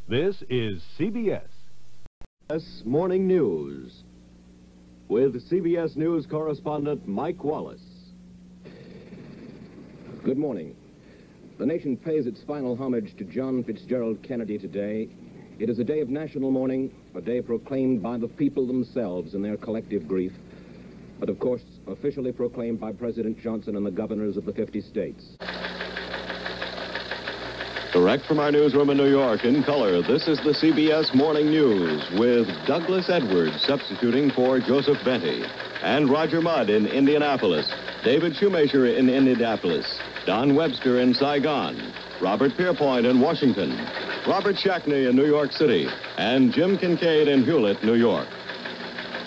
This is CBS. CBS Morning News with CBS News correspondent Mike Wallace. Good morning. The nation pays its final homage to John Fitzgerald Kennedy today. It is a day of national mourning, a day proclaimed by the people themselves in their collective grief, but of course officially proclaimed by President Johnson and the governors of the 50 states. Direct from our newsroom in New York in color, this is the CBS Morning News with Douglas Edwards substituting for Joseph Benty, and Roger Mudd in Indianapolis, David Shoemaker in Indianapolis, Don Webster in Saigon, Robert Pierpoint in Washington, Robert Shackney in New York City, and Jim Kincaid in Hewlett, New York.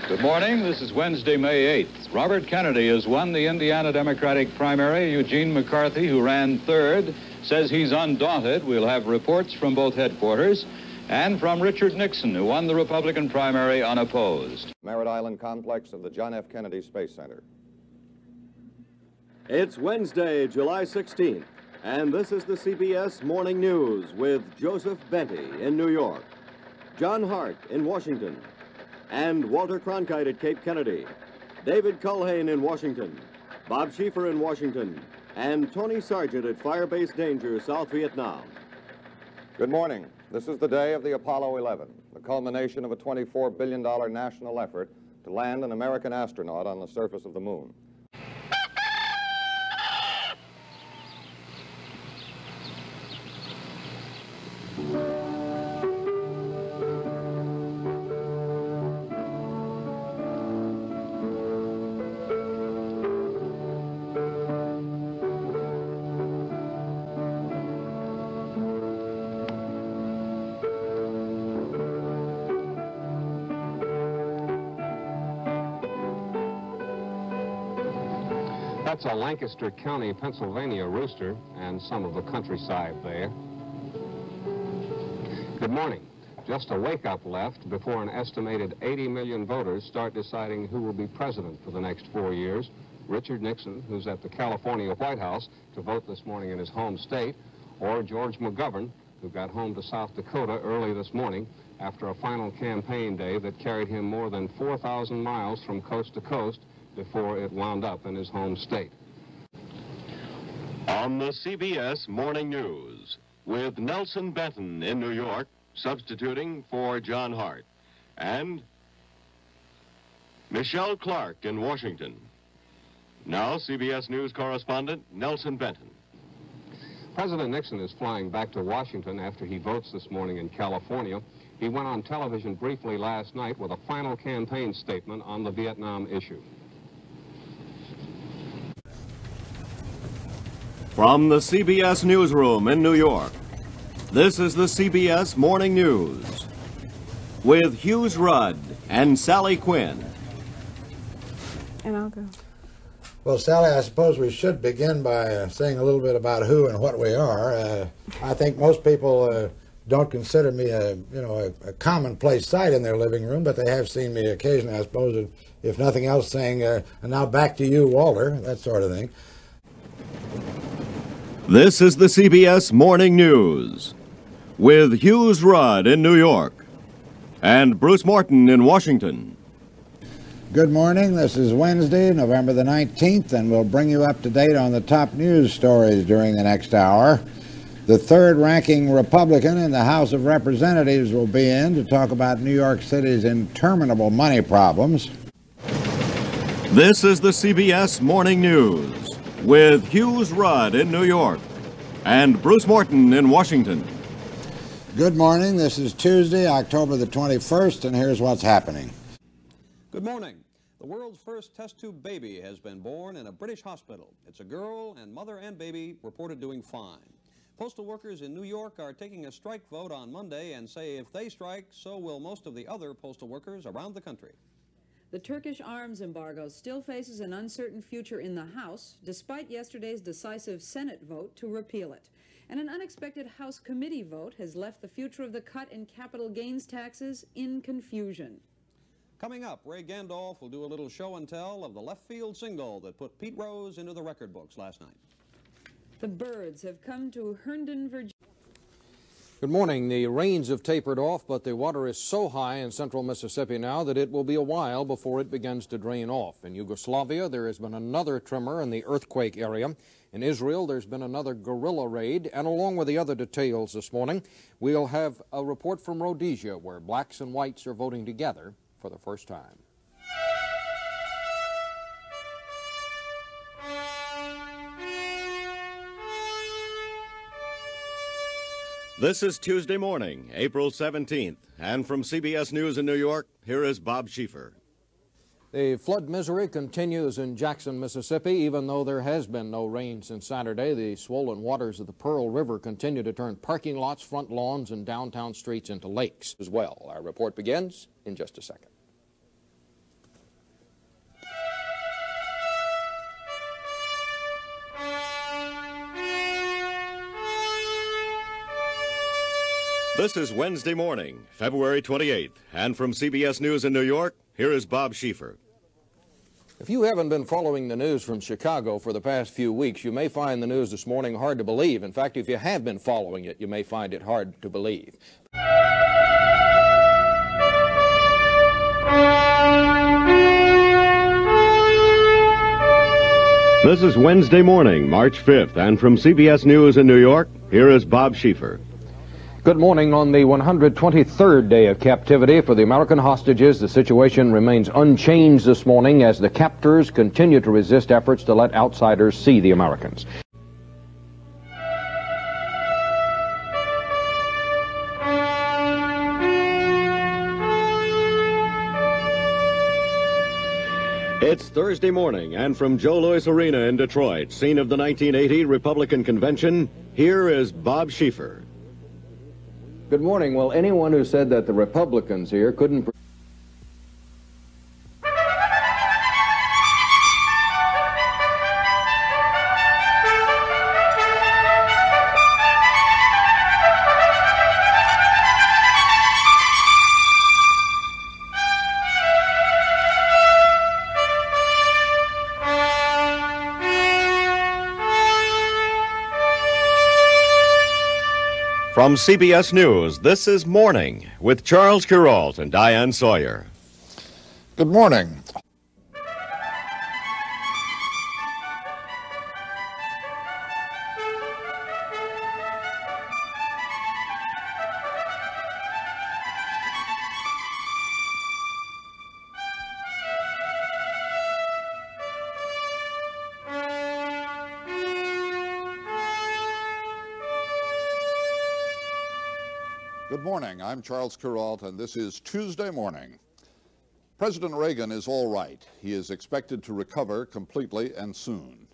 Good morning. This is Wednesday, May 8th. Robert Kennedy has won the Indiana Democratic primary. Eugene McCarthy, who ran third, says he's undaunted. We'll have reports from both headquarters and from Richard Nixon, who won the Republican primary unopposed. Merritt Island complex of the John F. Kennedy Space Center. It's Wednesday, July 16th, and this is the CBS Morning News with Joseph Benty in New York, John Hart in Washington, and Walter Cronkite at Cape Kennedy, David Culhane in Washington, Bob Schieffer in Washington, and Tony Sargent at Firebase Danger, South Vietnam. Good morning. This is the day of the Apollo 11, the culmination of a $24 billion national effort to land an American astronaut on the surface of the moon. That's a Lancaster County, Pennsylvania rooster and some of the countryside there. Good morning. Just a wake-up left before an estimated 80 million voters start deciding who will be president for the next 4 years. Richard Nixon, who's at the California White House to vote this morning in his home state, or George McGovern, who got home to South Dakota early this morning after a final campaign day that carried him more than 4,000 miles from coast to coast before it wound up in his home state. On the CBS Morning News with Nelson Benton in New York, substituting for John Hart, and Michelle Clark in Washington. Now, CBS News correspondent Nelson Benton. President Nixon is flying back to Washington after he votes this morning in California. He went on television briefly last night with a final campaign statement on the Vietnam issue. From the CBS Newsroom in New York, this is the CBS Morning News with Hughes Rudd and Sally Quinn. And I'll go. Well, Sally, I suppose we should begin by saying a little bit about who and what we are. I think most people don't consider me a commonplace sight in their living room, but they have seen me occasionally, I suppose, if nothing else, saying, and now back to you, Walter, that sort of thing. This is the CBS Morning News with Hughes Rudd in New York and Bruce Morton in Washington. Good morning. This is Wednesday, November the 19th, and we'll bring you up to date on the top news stories during the next hour. The third-ranking Republican in the House of Representatives will be in to talk about New York City's interminable money problems. This is the CBS Morning News with Hughes Rudd in New York and Bruce Morton in Washington. Good morning. This is Tuesday, October the 21st, and here's what's happening. Good morning. The world's first test tube baby has been born in a British hospital. It's a girl, and mother and baby reported doing fine. Postal workers in New York are taking a strike vote on Monday and say if they strike, so will most of the other postal workers around the country. The Turkish arms embargo still faces an uncertain future in the House, despite yesterday's decisive Senate vote to repeal it. And an unexpected House committee vote has left the future of the cut in capital gains taxes in confusion. Coming up, Ray Gandolf will do a little show and tell of the left field single that put Pete Rose into the record books last night. The Byrds have come to Herndon, Virginia. Good morning. The rains have tapered off, but the water is so high in central Mississippi now that it will be a while before it begins to drain off. In Yugoslavia, there has been another tremor in the earthquake area. In Israel, there's been another guerrilla raid. And along with the other details this morning, we'll have a report from Rhodesia, where blacks and whites are voting together for the first time. This is Tuesday morning, April 17th, and from CBS News in New York, here is Bob Schieffer. The flood misery continues in Jackson, Mississippi. Even though there has been no rain since Saturday, the swollen waters of the Pearl River continue to turn parking lots, front lawns, and downtown streets into lakes as well. Our report begins in just a second. This is Wednesday morning, February 28th, and from CBS News in New York, here is Bob Schieffer. If you haven't been following the news from Chicago for the past few weeks, you may find the news this morning hard to believe. In fact, if you have been following it, you may find it hard to believe. This is Wednesday morning, March 5th, and from CBS News in New York, here is Bob Schieffer. Good morning. On the 123rd day of captivity for the American hostages, the situation remains unchanged this morning as the captors continue to resist efforts to let outsiders see the Americans. It's Thursday morning, and from Joe Louis Arena in Detroit, scene of the 1980 Republican Convention, here is Bob Schieffer. Good morning. Well, anyone who said that the Republicans here couldn't... From CBS News, this is Morning with Charles Kuralt and Diane Sawyer. Good morning. Good morning. I'm Charles Kuralt, and this is Tuesday morning. President Reagan is all right. He is expected to recover completely and soon.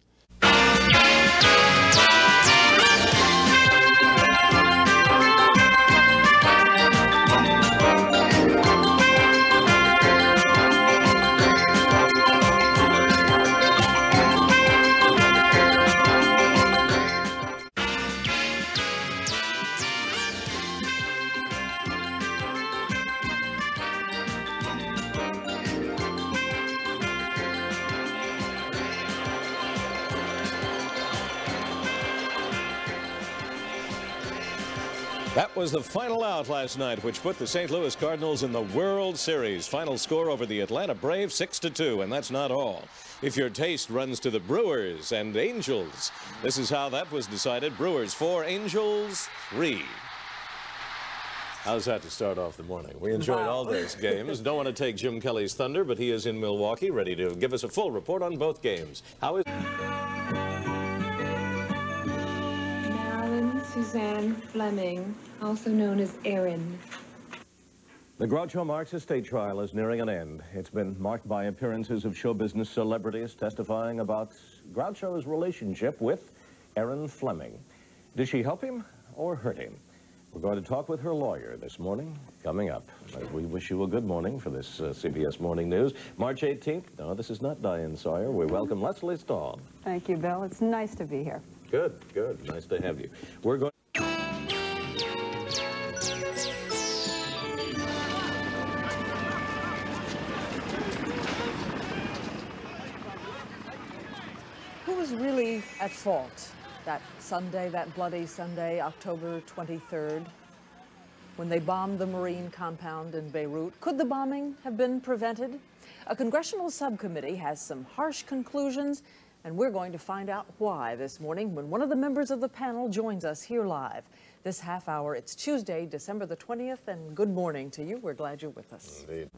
That was the final out last night, which put the St. Louis Cardinals in the World Series. Final score over the Atlanta Braves, 6-2, and that's not all. If your taste runs to the Brewers and Angels, this is how that was decided. Brewers 4, Angels 3. How's that to start off the morning? We enjoyed all those games. Don't want to take Jim Kelly's thunder, but he is in Milwaukee, ready to give us a full report on both games. How is... Suzanne Fleming, also known as Erin. The Groucho Marx estate trial is nearing an end. It's been marked by appearances of show business celebrities testifying about Groucho's relationship with Erin Fleming. Did she help him or hurt him? We're going to talk with her lawyer this morning, coming up. As we wish you a good morning for this CBS Morning News. March 18th. No, this is not Diane Sawyer. We welcome Leslie Stahl. Thank you, Bill. It's nice to be here. Good, good. Nice to have you. We're going... Who was really at fault that Sunday, that bloody Sunday, October 23rd? when they bombed the Marine compound in Beirut. Could the bombing have been prevented? A congressional subcommittee has some harsh conclusions, and we're going to find out why this morning when one of the members of the panel joins us here live. This half hour, it's Tuesday, December the 20th, and good morning to you. We're glad you're with us. Indeed.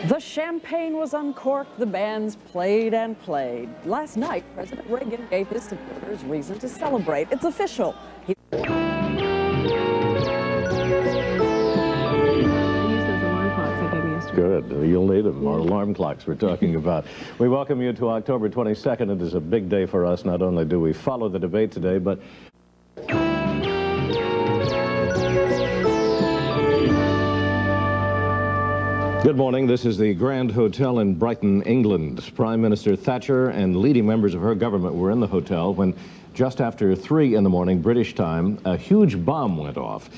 The champagne was uncorked, the bands played and played. Last night, President Reagan gave his supporters reason to celebrate. It's official. Good. You'll need them. Our alarm clocks we're talking about. We welcome you to October 22nd. It is a big day for us. Not only do we follow the debate today, but good morning. This is the Grand Hotel in Brighton, England. Prime Minister Thatcher and leading members of her government were in the hotel when, just after 3 in the morning British time, a huge bomb went off.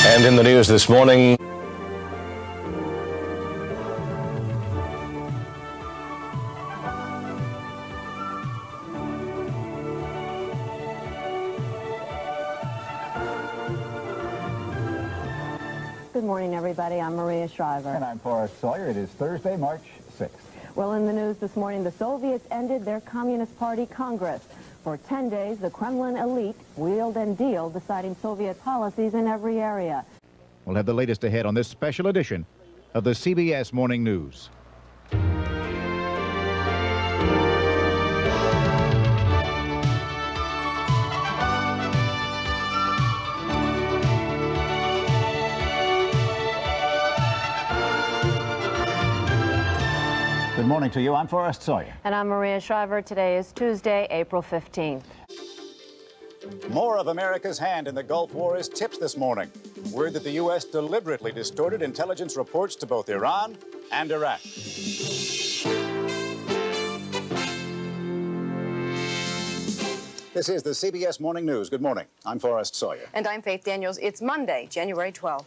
And in the news this morning, good morning, everybody. I'm Maria Shriver. And I'm Forrest Sawyer. It is Thursday, March 6th. Well, in the news this morning, the Soviets ended their Communist Party Congress. For 10 days, the Kremlin elite wheeled and dealed, deciding Soviet policies in every area. We'll have the latest ahead on this special edition of the CBS Morning News. Good morning to you. I'm Forrest Sawyer. And I'm Maria Shriver. Today is Tuesday, April 15th. More of America's hand in the Gulf War is tipped this morning. Word that the U.S. deliberately distorted intelligence reports to both Iran and Iraq. This is the CBS Morning News. Good morning. I'm Forrest Sawyer. And I'm Faith Daniels. It's Monday, January 12th.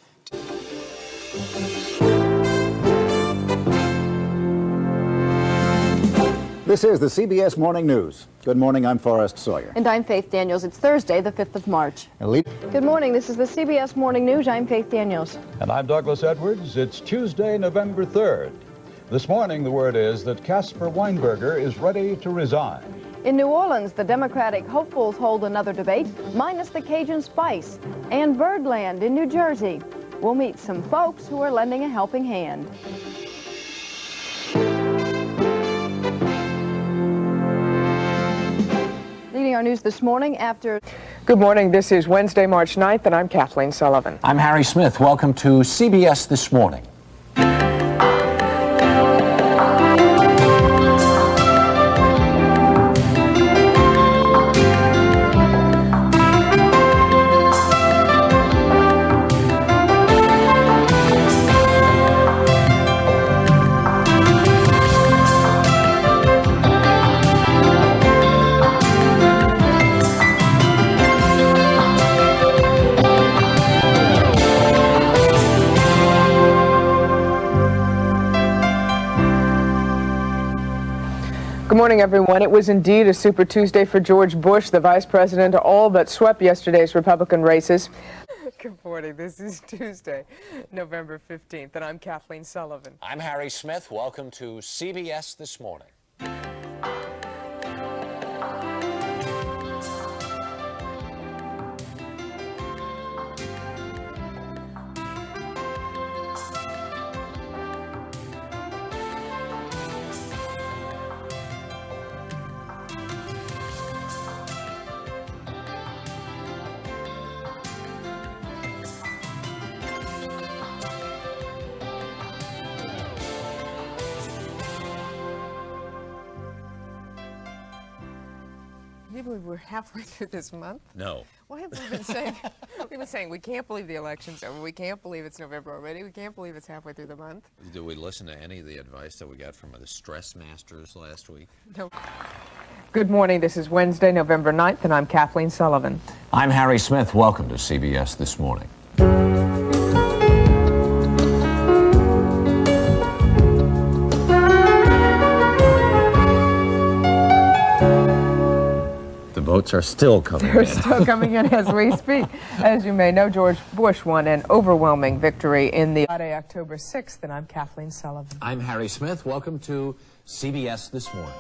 This is the CBS Morning News. Good morning, I'm Forrest Sawyer. And I'm Faith Daniels. It's Thursday, the 5th of March. Good morning, this is the CBS Morning News. I'm Faith Daniels. And I'm Douglas Edwards. It's Tuesday, November 3rd. This morning, the word is that Caspar Weinberger is ready to resign. In New Orleans, the Democratic hopefuls hold another debate, minus the Cajun spice, and Birdland in New Jersey. We'll meet some folks who are lending a helping hand. Leading our news this morning after... Good morning. This is Wednesday, March 9th, and I'm Kathleen Sullivan. I'm Harry Smith. Welcome to CBS This Morning. Good morning, everyone. It was indeed a Super Tuesday for George Bush. The vice president all but swept yesterday's Republican races. Good morning. This is Tuesday, November 15th, and I'm Kathleen Sullivan. I'm Harry Smith. Welcome to CBS This Morning. Can you believe we're halfway through this month? No. Why have we been saying? We've been saying we can't believe the election's over. We can't believe it's November already. We can't believe it's halfway through the month. Do we listen to any of the advice that we got from the stress masters last week? No. Good morning. This is Wednesday, November 9th, and I'm Kathleen Sullivan. I'm Harry Smith. Welcome to CBS This Morning. The votes are still coming in. They're still coming in as we speak. As you may know, George Bush won an overwhelming victory in the Friday, October 6th, and I'm Kathleen Sullivan. I'm Harry Smith. Welcome to CBS This Morning.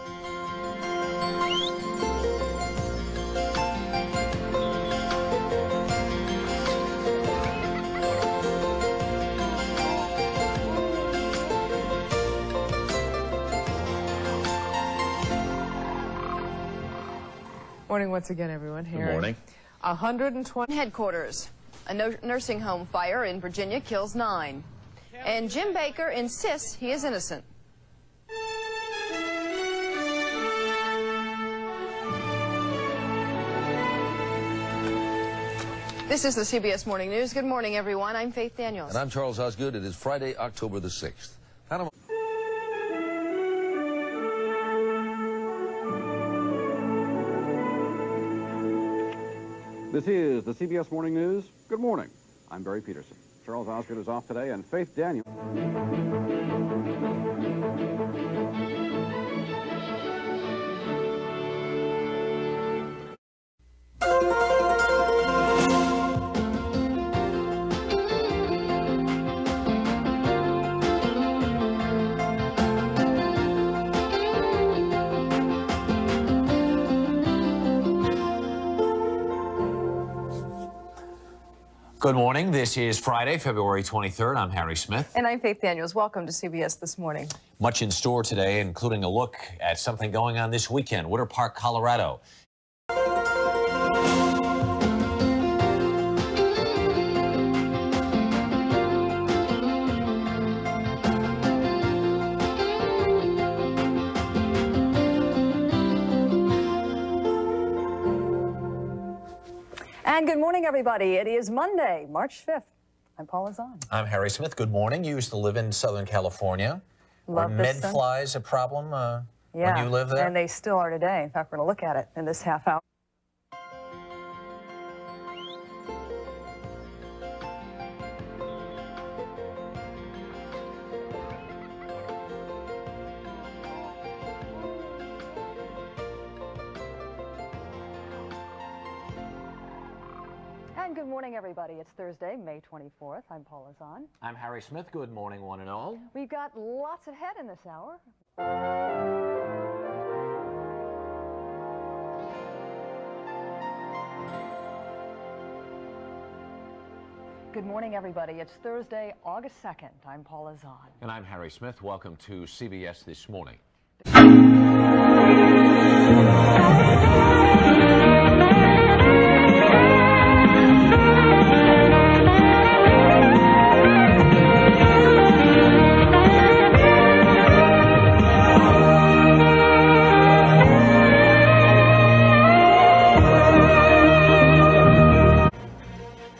Morning once again, everyone. Harry. Good morning. 120 Headquarters. A nursing home fire in Virginia kills 9. And Jim Baker insists he is innocent. This is the CBS Morning News. Good morning, everyone. I'm Faith Daniels. And I'm Charles Osgood. It is Friday, October the 6th. This is the CBS Morning News. Good morning. I'm Barry Peterson. Charles Osgood is off today, and Faith Daniels. Good morning. This is Friday, February 23rd. I'm Harry Smith. And I'm Faith Daniels. Welcome to CBS This Morning. Much in store today, including a look at something going on this weekend, Winter Park, Colorado. And good morning, everybody. It is Monday, March 5th. I'm Paula Zahn. I'm Harry Smith. Good morning. You used to live in Southern California. Love Were this med sun. flies a problem Yeah, when you lived there? and they still are today. In fact, we're going to look at it in this half hour. And good morning, everybody. It's Thursday, May 24th. I'm Paula Zahn. I'm Harry Smith. Good morning, one and all. We've got lots ahead in this hour. Good morning, everybody. It's Thursday, August 2nd. I'm Paula Zahn. And I'm Harry Smith. Welcome to CBS This Morning.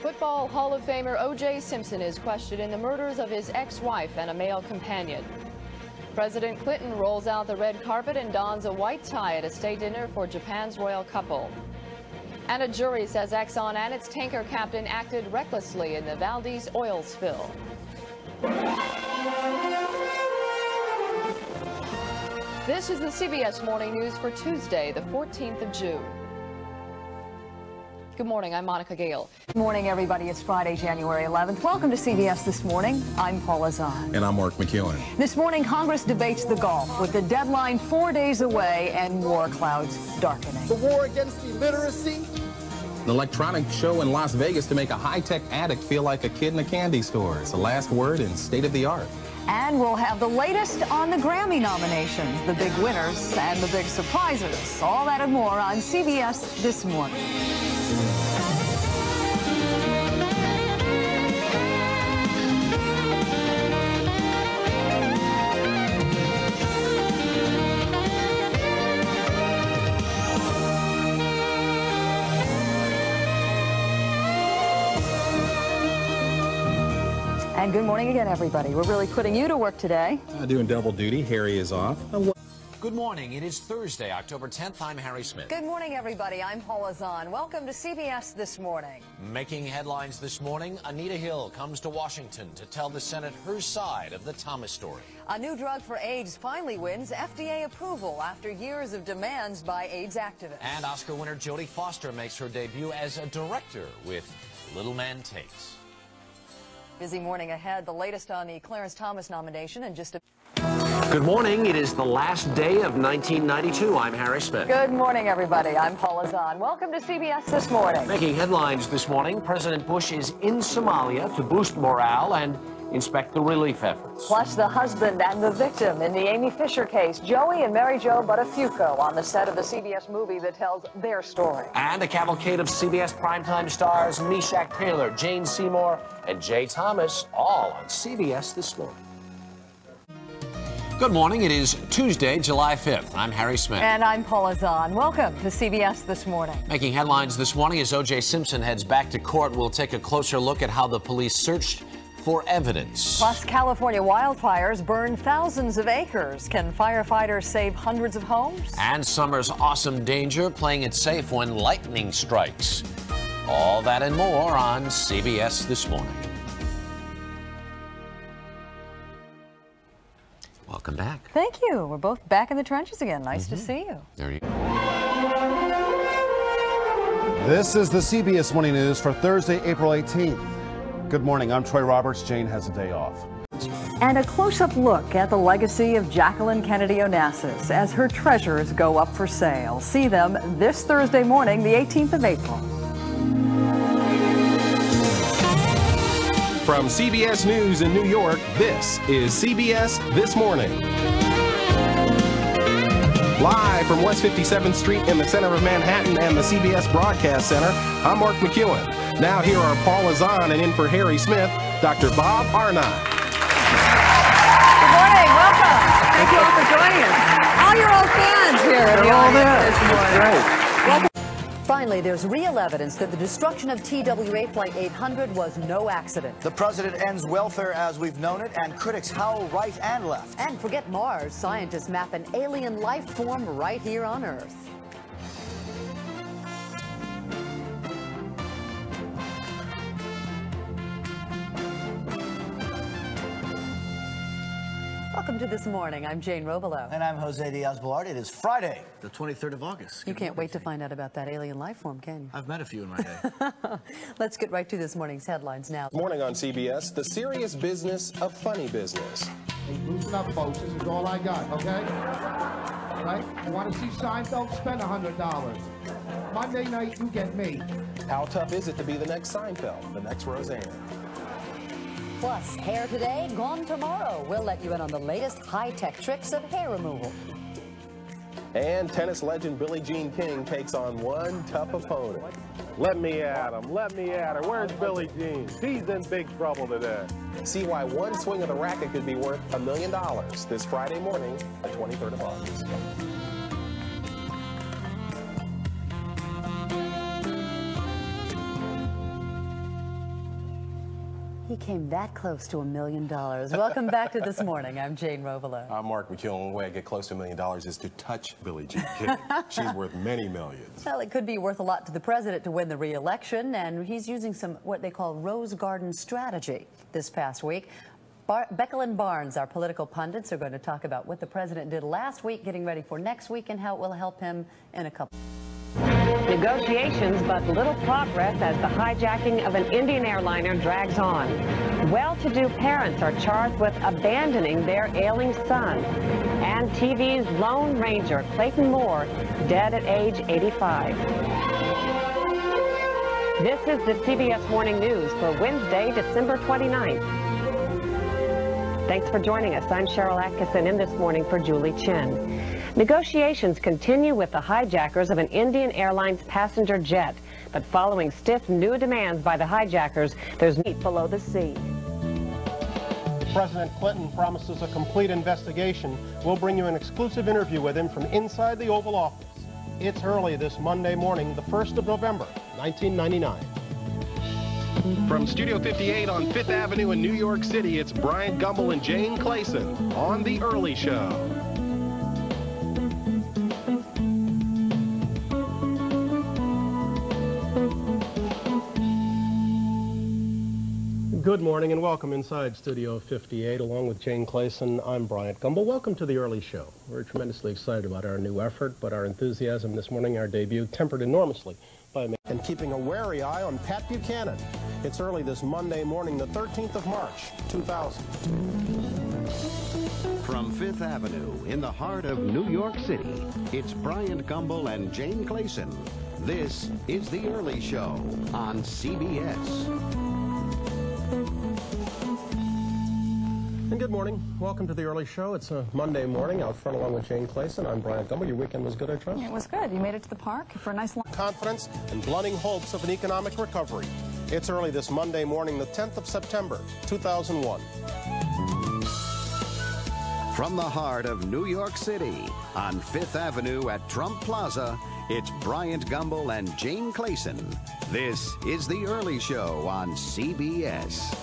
Football Hall of Famer O.J. Simpson is questioned in the murders of his ex-wife and a male companion. President Clinton rolls out the red carpet and dons a white tie at a state dinner for Japan's royal couple. And a jury says Exxon and its tanker captain acted recklessly in the Valdez oil spill. This is the CBS Morning News for Tuesday, the 14th of June. Good morning, I'm Monica Gale. Good morning, everybody. It's Friday, January 11th. Welcome to CBS This Morning. I'm Paula Zahn. And I'm Mark McEwen. This morning, Congress debates the Gulf with the deadline 4 days away and war clouds darkening. The war against illiteracy. An electronic show in Las Vegas to make a high-tech addict feel like a kid in a candy store. It's the last word and state of the art. And we'll have the latest on the Grammy nominations, the big winners and the big surprises. All that and more on CBS This Morning. And good morning again, everybody. We're really putting you to work today. Doing double duty. Harry is off. Good morning. It is Thursday, October 10th. I'm Harry Smith. Good morning, everybody. I'm Paula Zahn. Welcome to CBS This Morning. Making headlines this morning, Anita Hill comes to Washington to tell the Senate her side of the Thomas story. A new drug for AIDS finally wins FDA approval after years of demands by AIDS activists. And Oscar winner Jodie Foster makes her debut as a director with Little Man Takes. Busy morning ahead. The latest on the Clarence Thomas nomination in just a... Good morning. It is the last day of 1992. I'm Harry Smith. Good morning, everybody. I'm Paula Zahn. Welcome to CBS This Morning. Making headlines this morning, President Bush is in Somalia to boost morale and inspect the relief efforts. Plus, the husband and the victim in the Amy Fisher case, Joey and Mary Jo Buttafuoco, on the set of the CBS movie that tells their story. And a cavalcade of CBS primetime stars, Meshack Taylor, Jane Seymour, and Jay Thomas, all on CBS This Morning. Good morning. It is Tuesday, July 5th. I'm Harry Smith. And I'm Paula Zahn. Welcome to CBS This Morning. Making headlines this morning as O.J. Simpson heads back to court. We'll take a closer look at how the police searched for evidence. Plus, California wildfires burn thousands of acres. Can firefighters save hundreds of homes? And summer's awesome danger, playing it safe when lightning strikes. All that and more on CBS This Morning. Welcome back. Thank you. We're both back in the trenches again. Nice to see you. There you go. This is the CBS Morning News for Thursday, April 18th. Good morning. I'm Troy Roberts. Jane has a day off. And a close-up look at the legacy of Jacqueline Kennedy Onassis as her treasures go up for sale. See them this Thursday morning, the 18th of April. From CBS News in New York, this is CBS This Morning. Live from West 57th Street in the center of Manhattan and the CBS Broadcast Center, I'm Mark McEwen. Now here are Paula Zahn and in for Harry Smith, Dr. Bob Arnott. Good morning. Welcome. Thank you all for joining us. All your old fans here in the audience this morning. Welcome. Finally, there's real evidence that the destruction of TWA Flight 800 was no accident. The president ends welfare as we've known it, and critics howl right and left. And forget Mars, scientists map an alien life form right here on Earth. Welcome to This Morning. I'm Jane Robelo. And I'm Jose Diaz-Balart. It is Friday, the 23rd of August. You can't wait to find out about that alien life form, can you? I've met a few in my day. Let's get right to this morning's headlines now. Morning on CBS, the serious business of funny business. Hey, loosen up, folks. This is all I got, okay? Right? You want to see Seinfeld? Spend $100. Monday night, you get me. How tough is it to be the next Seinfeld, the next Roseanne? Plus, hair today, gone tomorrow. We'll let you in on the latest high-tech tricks of hair removal. And tennis legend Billie Jean King takes on one tough opponent. Let me at him. Let me at her. Where's Billie Jean? She's in big trouble today. See why one swing of the racket could be worth $1 million this Friday morning, the 23rd of August. He came that close to $1 million. Welcome back to This Morning. I'm Jane Robelo. I'm Mark McEwen. One way I get close to $1 million is to touch Billie Jean King. She's worth many millions. Well, it could be worth a lot to the president to win the re-election, and he's using some what they call rose garden strategy this past week. Beckel and Barnes, our political pundits, are going to talk about what the president did last week, getting ready for next week, and how it will help him in a couple. Negotiations, but little progress as the hijacking of an Indian airliner drags on. Well-to-do parents are charged with abandoning their ailing son. And TV's Lone Ranger, Clayton Moore, dead at age 85. This is the CBS Morning News for Wednesday, December 29th. Thanks for joining us. I'm Cheryl Atkinson in This Morning for Julie Chen. Negotiations continue with the hijackers of an Indian Airlines passenger jet. But following stiff new demands by the hijackers, there's meat below the sea. President Clinton promises a complete investigation. We'll bring you an exclusive interview with him from inside the Oval Office. It's early this Monday morning, the 1st of November, 1999. From Studio 58 on Fifth Avenue in New York City, it's Brian Gumbel and Jane Clayson on The Early Show. Good morning and welcome inside Studio 58. Along with Jane Clayson, I'm Bryant Gumbel. Welcome to The Early Show. We're tremendously excited about our new effort, but our enthusiasm this morning, our debut, tempered enormously by and keeping a wary eye on Pat Buchanan. It's early this Monday morning, the 13th of March, 2000. From Fifth Avenue in the heart of New York City, it's Bryant Gumbel and Jane Clayson. This is The Early Show on CBS. And good morning. Welcome to The Early Show. It's a Monday morning. Out front along with Jane Clayson. I'm Brian Gumbel. Your weekend was good, I trust? It was good. You made it to the park for a nice long... Confidence and blunting hopes of an economic recovery. It's early this Monday morning, the 10th of September, 2001. From the heart of New York City, on Fifth Avenue at Trump Plaza, it's Bryant Gumbel and Jane Clayson. This is The Early Show on CBS.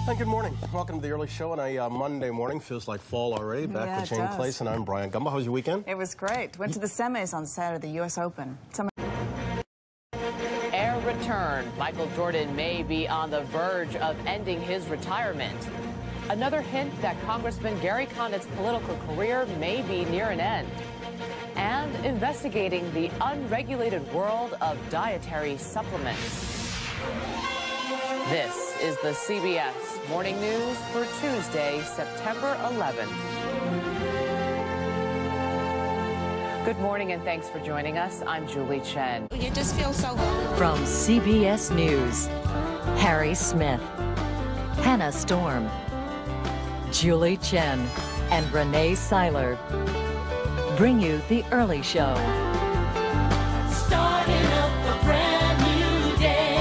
Hi, good morning. Welcome to The Early Show on a Monday morning. Feels like fall already. Back to Jane Clayson. I'm Brian Gumbel. How was your weekend? It was great. Went to the semis on Saturday, the U.S. Open. Air return. Michael Jordan may be on the verge of ending his retirement. Another hint that Congressman Gary Condit's political career may be near an end. And investigating the unregulated world of dietary supplements. This is the CBS Morning News for Tuesday, September 11th. Good morning and thanks for joining us. I'm Julie Chen. You just feel so good. From CBS News, Harry Smith, Hannah Storm, Julie Chen, and Renee Seiler bring you The Early Show. Starting up a brand new day.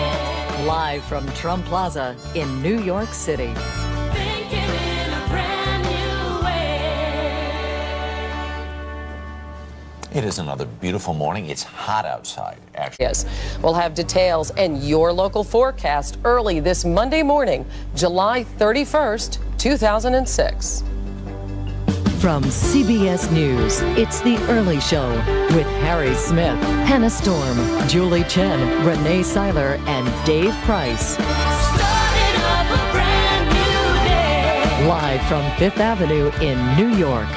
Live from Trump Plaza in New York City. Thinking in a brand new way. It is another beautiful morning. It's hot outside, actually. Yes. We'll have details and your local forecast early this Monday morning, July 31st, 2006. From CBS News, it's The Early Show with Harry Smith, Hannah Storm, Julie Chen, Renee Seiler, and Dave Price. Starting up a brand new day. Live from Fifth Avenue in New York.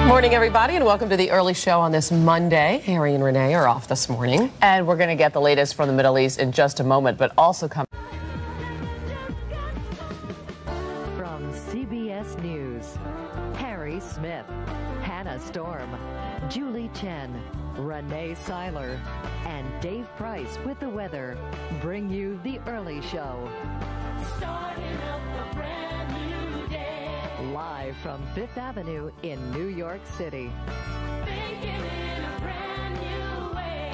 Morning, everybody, and welcome to The Early Show on this Monday. Harry and Renee are off this morning. And we're going to get the latest from the Middle East in just a moment, but also come. From CBS News, Harry Smith, Hannah Storm, Julie Chen, Renee Seiler, and Dave Price with the weather bring you The Early Show. Starting up a brand new day. Live from Fifth Avenue in New York City. Thinking in a brand new way.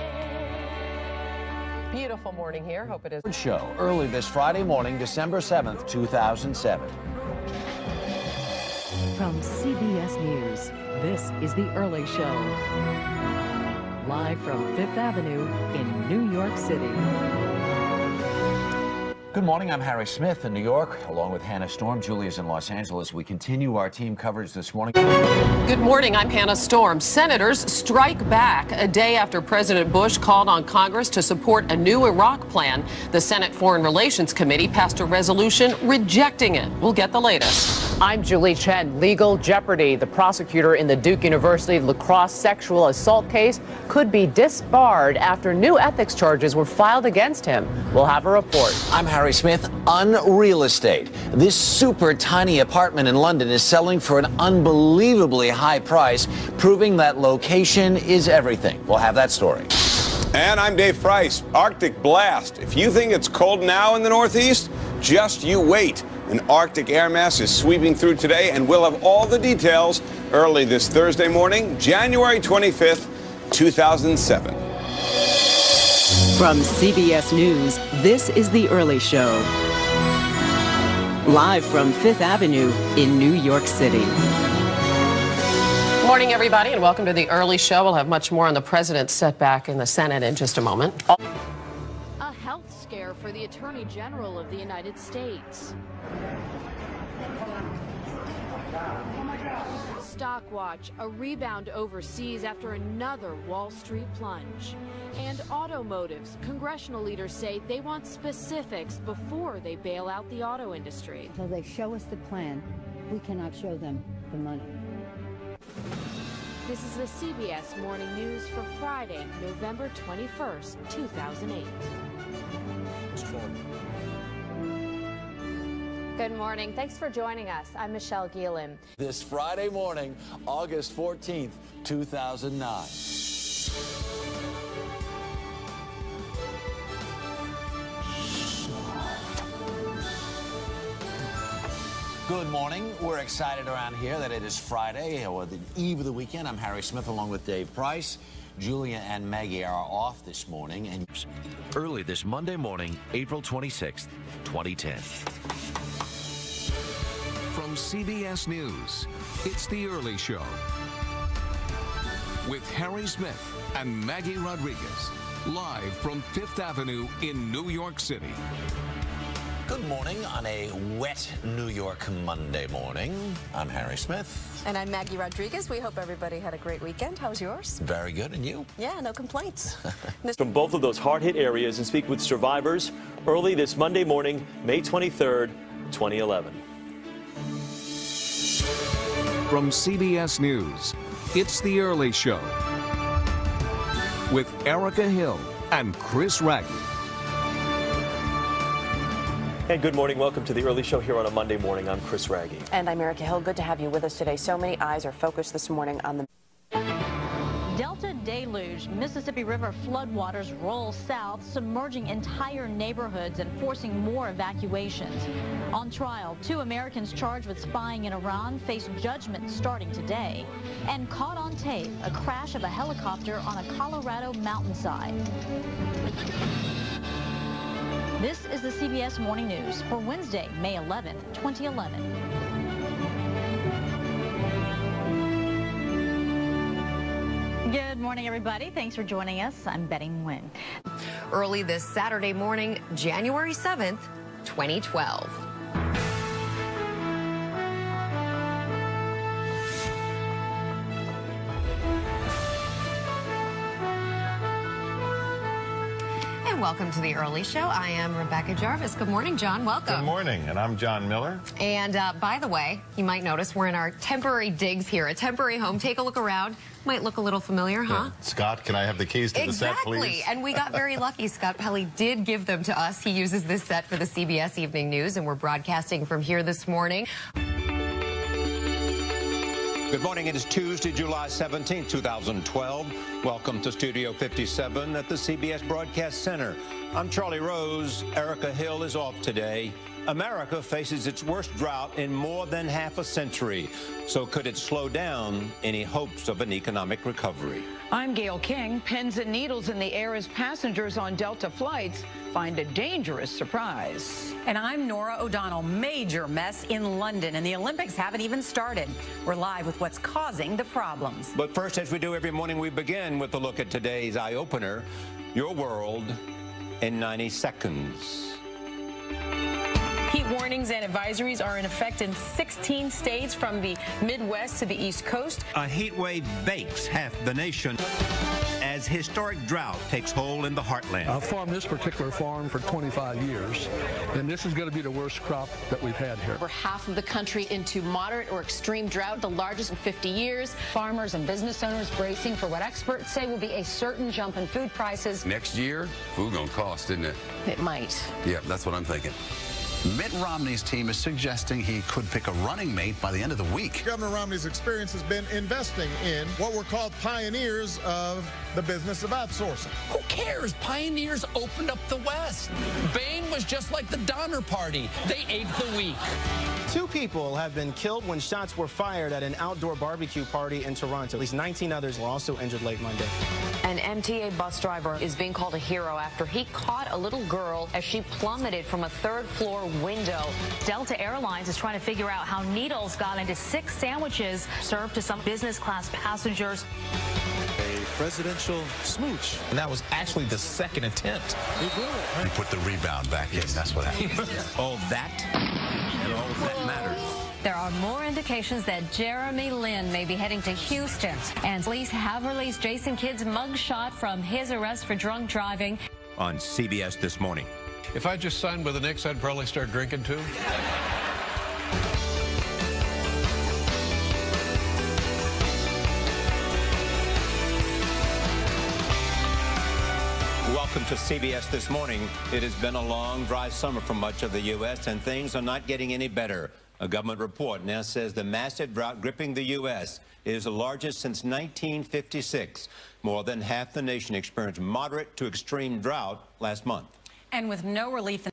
Beautiful morning here. Hope it is. Show early this Friday morning, December 7th, 2007. From CBS News, this is The Early Show. Live from Fifth Avenue in New York City. Good morning, I'm Harry Smith in New York, along with Hannah Storm. Julia's in Los Angeles. We continue our team coverage this morning. Good morning, I'm Hannah Storm. Senators strike back a day after President Bush called on Congress to support a new Iraq plan. The Senate Foreign Relations Committee passed a resolution rejecting it. We'll get the latest. I'm Julie Chen. Legal jeopardy. The prosecutor in the Duke University La Crosse sexual assault case could be disbarred after new ethics charges were filed against him. We'll have a report. I'm Harry Smith. Unreal estate. This super tiny apartment in London is selling for an unbelievably high price, proving that location is everything. We'll have that story. And I'm Dave Price. Arctic blast. If you think it's cold now in the Northeast, just you wait. An Arctic air mass is sweeping through today, and we'll have all the details early this Thursday morning, January 25th, 2007. From CBS News, this is The Early Show. Live from Fifth Avenue in New York City. Morning, everybody, and welcome to The Early Show. We'll have much more on the president's setback in the Senate in just a moment. A health hire for the Attorney General of the United States. Stock watch, a rebound overseas after another Wall Street plunge. And automotives, congressional leaders say they want specifics before they bail out the auto industry. Until they show us the plan, we cannot show them the money. This is the CBS Morning News for Friday, November 21st, 2008. Good morning. Thanks for joining us. I'm Michelle Gielan. This Friday morning, August 14th, 2009. Good morning. We're excited around here that it is Friday, or the eve of the weekend. I'm Harry Smith along with Dave Price. Julia and Maggie are off this morning. And early this Monday morning, April 26th, 2010. From CBS News, it's The Early Show with Harry Smith and Maggie Rodriguez, live from Fifth Avenue in New York City. Good morning on a wet New York Monday morning. I'm Harry Smith. And I'm Maggie Rodriguez. We hope everybody had a great weekend. How was yours? Very good. And you? Yeah, no complaints. From both of those hard-hit areas and speak with survivors early this Monday morning, May 23rd, 2011. From CBS News, it's The Early Show with Erica Hill and Chris Raggi. And good morning. Welcome to The Early Show here on a Monday morning. I'm Chris Raggi. And I'm Erica Hill. Good to have you with us today. So many eyes are focused this morning on the Delta deluge. Mississippi River floodwaters roll south, submerging entire neighborhoods and forcing more evacuations. On trial, 2 Americans charged with spying in Iran face judgment starting today. And caught on tape, a crash of a helicopter on a Colorado mountainside. This is the CBS Morning News for Wednesday, May 11th, 2011. Good morning, everybody. Thanks for joining us. I'm Betty Nguyen. Early this Saturday morning, January 7th, 2012. Welcome to The Early Show. I am Rebecca Jarvis. Good morning, John. Welcome. Good morning, and I'm John Miller. And by the way, you might notice we're in our temporary digs here, a temporary home. Take a look around. Might look a little familiar, huh? Yeah. Scott, can I have the keys to the set, please? Exactly. And we got very lucky. Scott Pelley did give them to us. He uses this set for the CBS Evening News, and we're broadcasting from here this morning. Good morning. It is Tuesday, July 17, 2012. Welcome to Studio 57 at the CBS Broadcast Center. I'm Charlie Rose. Erica Hill is off today. America faces its worst drought in more than half a century. So could it slow down any hopes of an economic recovery? I'm Gail King. Pins and needles in the air as passengers on Delta flights find a dangerous surprise. And I'm Nora O'Donnell. Major mess in London, and the Olympics haven't even started. We're live with what's causing the problems. But first, as we do every morning, we begin with a look at today's eye-opener, Your World in 90 Seconds. Heat warnings and advisories are in effect in 16 states from the Midwest to the East Coast. A heat wave bakes half the nation as historic drought takes hold in the heartland. I've farmed this particular farm for 25 years, and this is going to be the worst crop that we've had here. Over half of the country into moderate or extreme drought, the largest in 50 years. Farmers and business owners bracing for what experts say will be a certain jump in food prices. Next year, food gonna cost, isn't it? It might. Yeah, that's what I'm thinking. Mitt Romney's team is suggesting he could pick a running mate by the end of the week. Governor Romney's experience has been investing in what were called pioneers of the business of outsourcing. Who cares? Pioneers opened up the West. Bain was just like the Donner Party. They ate the weak. 2 people have been killed when shots were fired at an outdoor barbecue party in Toronto. At least 19 others were also injured late Monday. An MTA bus driver is being called a hero after he caught a little girl as she plummeted from a 3rd-floor window. Delta Airlines is trying to figure out how needles got into 6 sandwiches served to some business class passengers. A presidential smooch. And that was actually the second attempt. You put the rebound back in. That's what happened. All that and all of that matters. There are more indications that Jeremy Lin may be heading to Houston. And police have released Jason Kidd's mugshot from his arrest for drunk driving. On CBS This Morning. If I just signed with the Knicks, I'd probably start drinking too. Welcome to CBS This Morning. It has been a long, dry summer for much of the U.S., and things are not getting any better. A government report now says the massive drought gripping the U.S. is the largest since 1956. More than half the nation experienced moderate to extreme drought last month. And with no relief.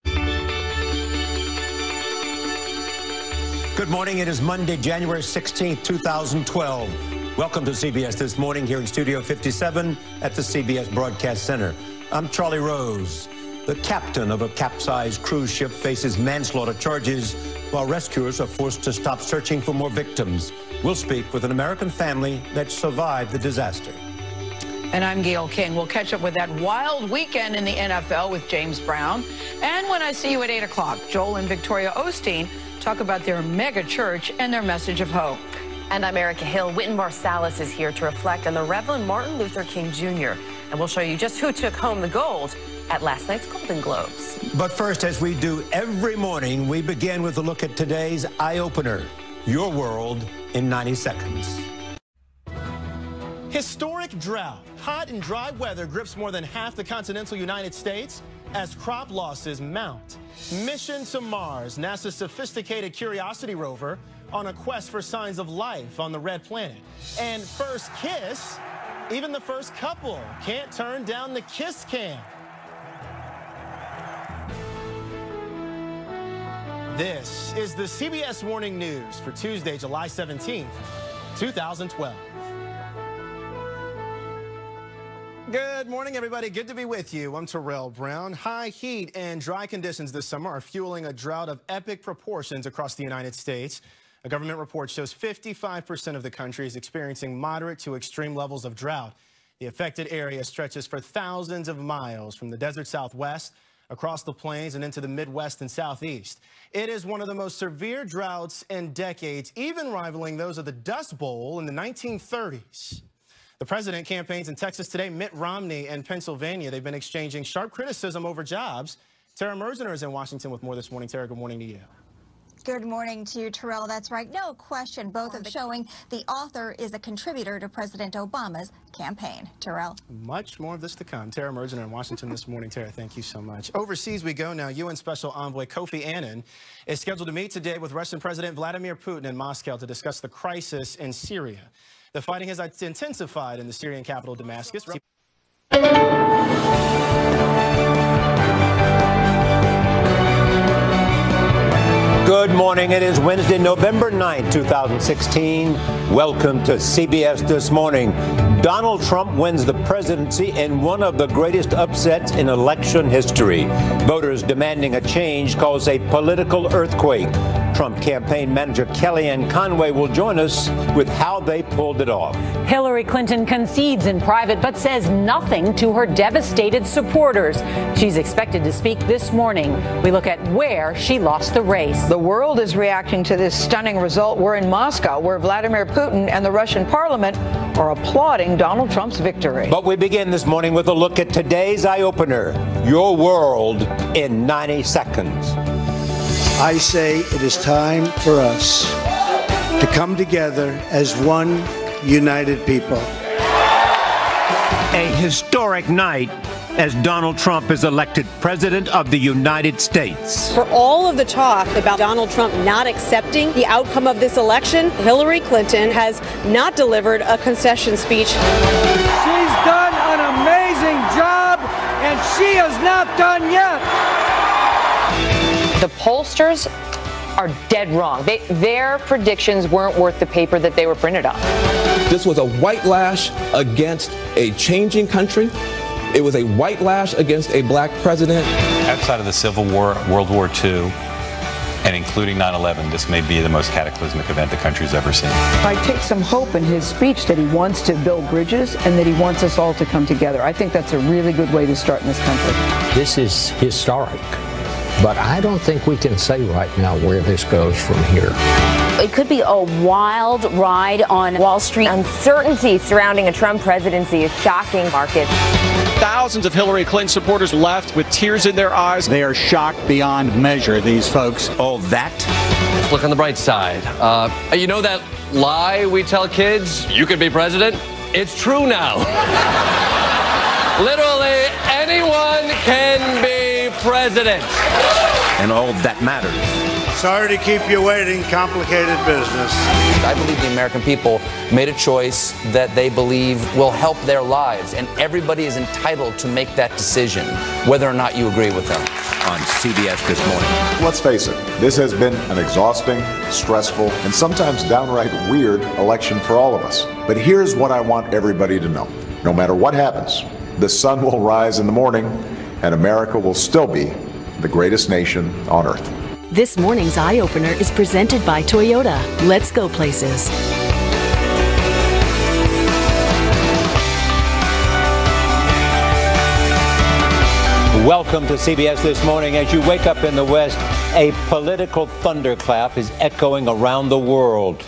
Good morning. It is Monday, January 16th, 2012. Welcome to CBS This Morning here in Studio 57 at the CBS Broadcast Center. I'm Charlie Rose. The captain of a capsized cruise ship faces manslaughter charges while rescuers are forced to stop searching for more victims. We'll speak with an American family that survived the disaster. And I'm Gail King. We'll catch up with that wild weekend in the NFL with James Brown. And when I see you at 8 o'clock, Joel and Victoria Osteen talk about their mega church and their message of hope. And I'm Erica Hill. Wynton Marsalis is here to reflect on the Reverend Martin Luther King Jr. And we'll show you just who took home the gold at last night's Golden Globes. But first, as we do every morning, we begin with a look at today's eye-opener, Your World in 90 Seconds. Historic drought. Hot and dry weather grips more than half the continental United States as crop losses mount. Mission to Mars, NASA's sophisticated Curiosity rover on a quest for signs of life on the red planet. And first kiss, even the first couple can't turn down the kiss cam. This is the CBS Morning News for Tuesday, July 17th, 2012. Good morning, everybody. Good to be with you. I'm Terrell Brown. High heat and dry conditions this summer are fueling a drought of epic proportions across the United States. A government report shows 55% of the country is experiencing moderate to extreme levels of drought. The affected area stretches for thousands of miles from the desert Southwest across the plains and into the Midwest and Southeast. It is one of the most severe droughts in decades, even rivaling those of the Dust Bowl in the 1930s. The president campaigns in Texas today. Mitt Romney in Pennsylvania. They've been exchanging sharp criticism over jobs. Tara Merziner is in Washington with more this morning. Tara, good morning to you. Good morning to you, Terrell. That's right. No question. Both of them showing the author is a contributor to President Obama's campaign. Terrell. Much more of this to come. Tara Merziner in Washington this morning. Tara, thank you so much. Overseas we go now. UN Special Envoy Kofi Annan is scheduled to meet today with Russian President Vladimir Putin in Moscow to discuss the crisis in Syria. The fighting has intensified in the Syrian capital, Damascus. Good morning. It is Wednesday, November 9th, 2016. Welcome to CBS This Morning. Donald Trump wins the presidency in one of the greatest upsets in election history. Voters demanding a change cause a political earthquake. Trump campaign manager Kellyanne Conway will join us with how they pulled it off. Hillary Clinton concedes in private but says nothing to her devastated supporters. She's expected to speak this morning. We look at where she lost the race. The world is reacting to this stunning result. We're in Moscow, where Vladimir Putin and the Russian parliament are applauding Donald Trump's victory. But we begin this morning with a look at today's eye-opener, Your World in 90 Seconds. I say it is time for us to come together as one united people. A historic night as Donald Trump is elected President of the United States. For all of the talk about Donald Trump not accepting the outcome of this election, Hillary Clinton has not delivered a concession speech. She's done an amazing job, and she is not done yet. The pollsters are dead wrong. Their predictions weren't worth the paper that they were printed on. This was a white lash against a changing country. It was a white lash against a black president. Outside of the Civil War, World War II, And including 9/11, this may be the most cataclysmic event the country's ever seen. I take some hope in his speech that he wants to build bridges and that he wants us all to come together. I think that's a really good way to start in this country. This is historic, but I don't think we can say right now where this goes from here. It could be a wild ride on Wall Street. Uncertainty surrounding a Trump presidency is shocking markets. Thousands of Hillary Clinton supporters left with tears in their eyes. They are shocked beyond measure, these folks. Oh, that? Let's look on the bright side. You know that lie we tell kids, you could be president? It's true now. Literally anyone can be president. And all that matters. Sorry to keep you waiting. Complicated business. I believe the American people made a choice that they believe will help their lives, and everybody is entitled to make that decision, whether or not you agree with them. On CBS This Morning. Let's face it, this has been an exhausting, stressful, and sometimes downright weird election for all of us. But here's what I want everybody to know. No matter what happens, the sun will rise in the morning, and America will still be the greatest nation on earth. This morning's Eye Opener is presented by Toyota. Let's go places. Welcome to CBS This Morning. As you wake up in the West, a political thunderclap is echoing around the world.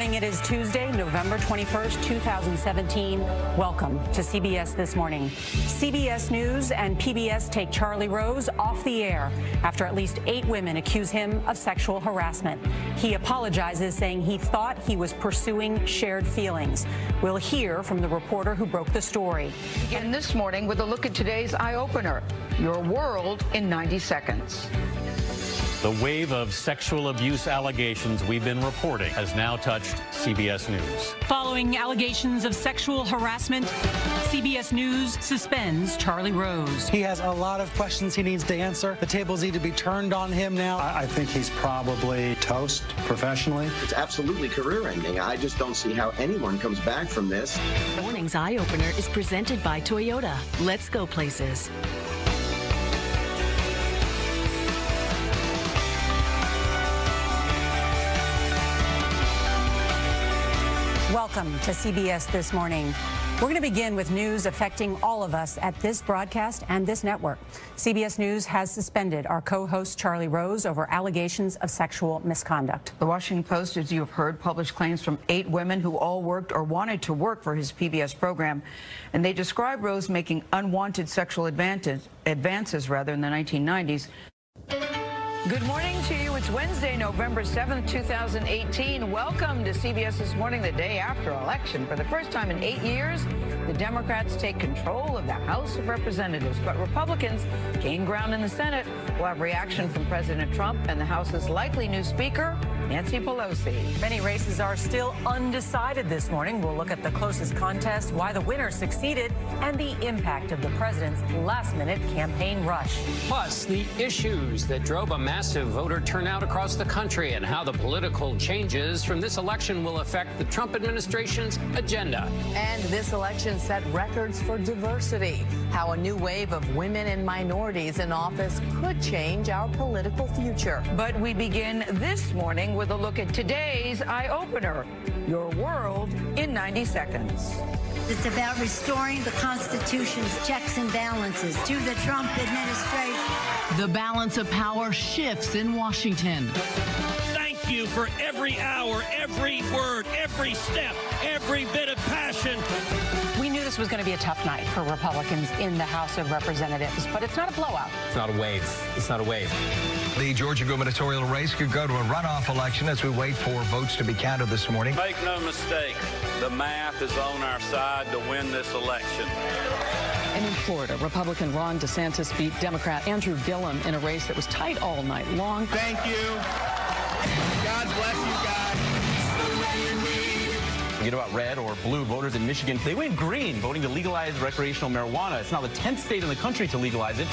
It is Tuesday, November 21st, 2017. Welcome to CBS This Morning. CBS News and PBS take Charlie Rose off the air after at least 8 women accuse him of sexual harassment. He apologizes, saying he thought he was pursuing shared feelings. We'll hear from the reporter who broke the story. Begin this morning with a look at today's Eye Opener, Your World in 90 Seconds. The wave of sexual abuse allegations we've been reporting has now touched CBS News. Following allegations of sexual harassment, CBS News suspends Charlie Rose. He has a lot of questions he needs to answer. The tables need to be turned on him now. I think he's probably toast professionally. It's absolutely career-ending. I just don't see how anyone comes back from this. Morning's Eye Opener is presented by Toyota. Let's go places. Welcome to CBS This Morning. We're going to begin with news affecting all of us at this broadcast and this network. CBS News has suspended our co-host Charlie Rose over allegations of sexual misconduct. The Washington Post, as you have heard, published claims from 8 women who all worked or wanted to work for his PBS program, and they describe Rose making unwanted sexual advances in the 1990s. Good morning to you. It's Wednesday, November 7th, 2018. Welcome to CBS This Morning, the day after election. For the first time in 8 years, the Democrats take control of the House of Representatives, but Republicans gain ground in the Senate. We'll have reaction from President Trump and the House's likely new Speaker, Nancy Pelosi. Many races are still undecided this morning. We'll look at the closest contest, why the winner succeeded, and the impact of the president's last-minute campaign rush. Plus, the issues that drove a massive voter turnout across the country and how the political changes from this election will affect the Trump administration's agenda. And this election set records for diversity, how a new wave of women and minorities in office could change our political future. But we begin this morning with a look at today's Eye Opener, Your World in 90 Seconds. It's about restoring the Constitution's checks and balances to the Trump administration. The balance of power shifts in Washington. Thank you for every hour, every word, every step, every bit of passion. We knew this was going to be a tough night for Republicans in the House of Representatives, but it's not a blowout. It's not a wave. It's not a wave. The Georgia gubernatorial race could go to a runoff election as we wait for votes to be counted this morning. Make no mistake, the math is on our side to win this election. And in Florida, Republican Ron DeSantis beat Democrat Andrew Gillum in a race that was tight all night long. Thank you. God bless you guys. Forget about red or blue voters in Michigan. They went green, voting to legalize recreational marijuana. It's now the 10th state in the country to legalize it.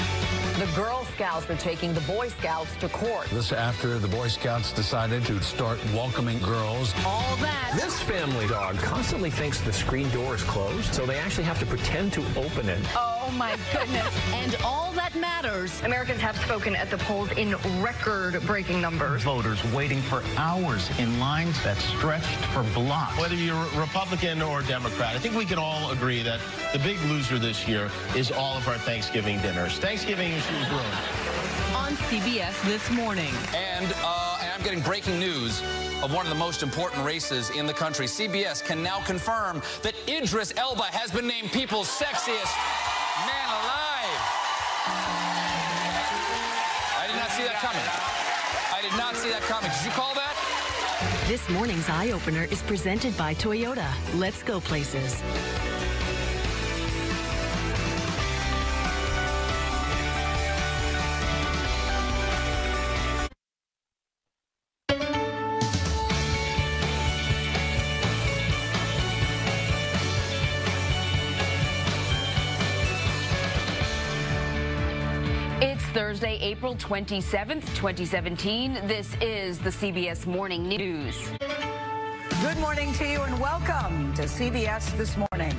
The Girl Scouts are taking the Boy Scouts to court. This after the Boy Scouts decided to start welcoming girls. All that. This family dog constantly thinks the screen door is closed, so they actually have to pretend to open it. Oh, my goodness. And all that matters. Americans have spoken at the polls in record-breaking numbers. Voters waiting for hours in lines that stretched for blocks. Whether you're Republican or Democrat, I think we can all agree that the big loser this year is all of our Thanksgiving dinners. Thanksgiving is ruined. On CBS This Morning. And I'm getting breaking news of one of the most important races in the country. CBS can now confirm that Idris Elba has been named People's Sexiest Man Alive. I did not see that coming. I did not see that coming. Did you call that? This morning's Eye Opener is presented by Toyota. Let's go places. It's Thursday, April 27th, 2017. This is the CBS Morning News. Good morning to you and welcome to CBS This Morning.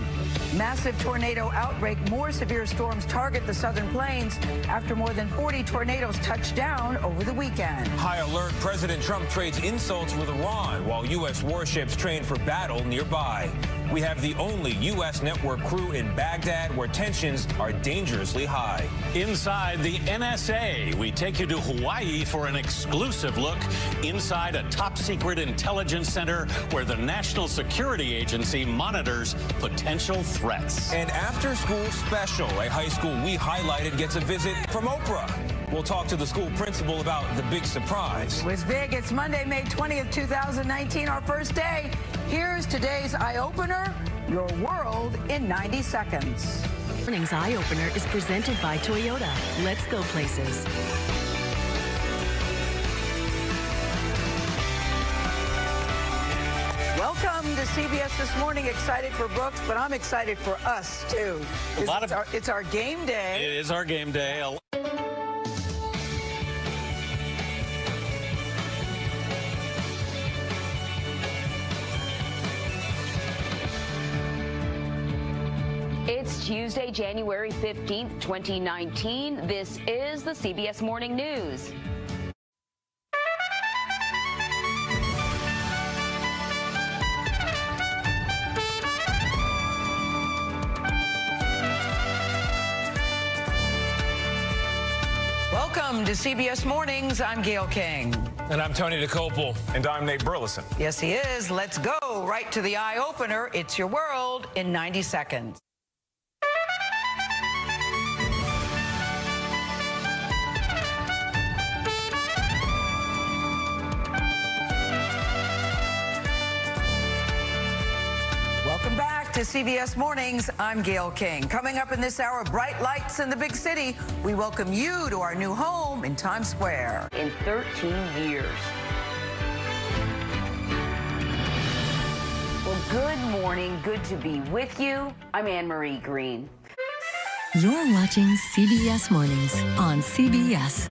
Massive tornado outbreak. More severe storms target the southern plains after more than 40 tornadoes touched down over the weekend. High alert. President Trump trades insults with Iran while U.S. warships train for battle nearby. We have the only U.S. network crew in Baghdad where tensions are dangerously high. Inside the NSA, we take you to Hawaii for an exclusive look inside a top-secret intelligence center where the National Security Agency monitors potential threats. And after school special, a high school we highlighted gets a visit from Oprah. We'll talk to the school principal about the big surprise. It was big. It's Monday, May 20th, 2019, our first day. Here's today's Eye Opener, your world in 90 seconds. Morning's Eye Opener is presented by Toyota. Let's go places. Welcome to CBS This Morning. Excited for Brooks, but I'm excited for us, too. It's our game day. It is our game day. It's Tuesday, January 15th, 2019. This is the CBS Morning News. Welcome to CBS Mornings. I'm Gail King. And I'm Tony DeCopel. And I'm Nate Burleson. Yes, he is. Let's go right to the Eye Opener. It's your world in 90 seconds. Welcome back to CBS Mornings. I'm Gail King. Coming up in this hour, bright lights in the big city. We welcome you to our new home in Times Square. In 13 years. Well, good morning. Good to be with you. I'm Anne-Marie Green. You're watching CBS Mornings on CBS.